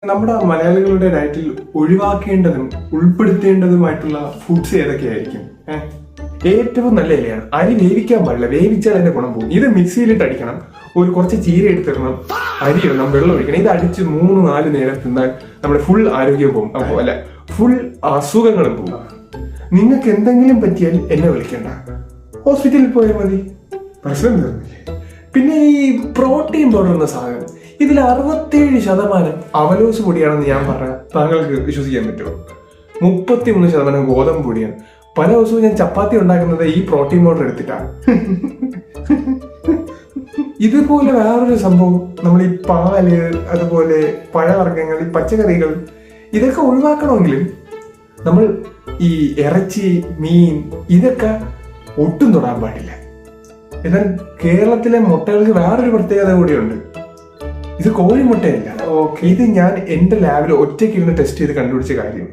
നമ്മുടെ മലയാളികളുടെ ഡയറ്റിൽ ഒഴിവാക്കേണ്ടതും ഉൾപ്പെടുത്തേണ്ടതുമായിട്ടുള്ള ഫുഡ്സ് ഏതൊക്കെയായിരിക്കും? ഏറ്റവും നല്ല ഇലയാണ്. അരി വേവിക്കാൻ പാടില്ല, വേവിച്ചാൽ അതിന്റെ ഗുണം പോകും. ഇത് മിക്സിയിലിട്ട് അടിക്കണം, ഒരു കുറച്ച് ചീര എടുത്തിടണം, അരി ഇടണം, വെള്ളം ഒഴിക്കണം. ഇത് അടിച്ച് 3-4 നേരം തിന്നാൽ നമ്മുടെ ഫുൾ ആരോഗ്യം പോകും. അപ്പോൾ അല്ല, ഫുൾ അസുഖങ്ങളും പോകും. നിങ്ങൾക്ക് എന്തെങ്കിലും പറ്റിയാൽ എന്നെ വിളിക്കണ്ട, ഹോസ്പിറ്റലിൽ പോയാൽ മതി, പ്രശ്നം തീർന്നില്ലേ. പിന്നെ ഈ പ്രോട്ടീൻ പൗഡർ എന്ന സാധനം, ഇതിൽ 67% അവലോസ് പൊടിയാണെന്ന് ഞാൻ പറഞ്ഞ താങ്കൾക്ക് വിശ്വസിക്കാൻ പറ്റുമോ? 33% ഗോതമ്പ് പൊടിയാണ്. പല ദിവസവും ഞാൻ ചപ്പാത്തി ഉണ്ടാക്കുന്നത് ഈ പ്രോട്ടീൻ പൗഡർ എടുത്തിട്ടാണ്. ഇതുപോലെ വേറൊരു സംഭവം, നമ്മൾ ഈ പാല്, അതുപോലെ പഴവർഗ്ഗങ്ങൾ, ഈ പച്ചക്കറികൾ, ഇതൊക്കെ ഒഴിവാക്കണമെങ്കിലും നമ്മൾ ഈ ഇറച്ചി, മീൻ ഇതൊക്കെ ഒട്ടും തൊടാൻ പാടില്ല. എന്നാൽ കേരളത്തിലെ മുട്ടകൾക്ക് വേറൊരു പ്രത്യേകത കൂടിയുണ്ട്. ഇത് കോഴിമുട്ടയല്ല. ഓക്കെ, ഇത് ഞാൻ എന്റെ ലാബിൽ ഒറ്റയ്ക്ക് ഇരുന്ന് ടെസ്റ്റ് ചെയ്ത് കണ്ടുപിടിച്ച കാര്യം.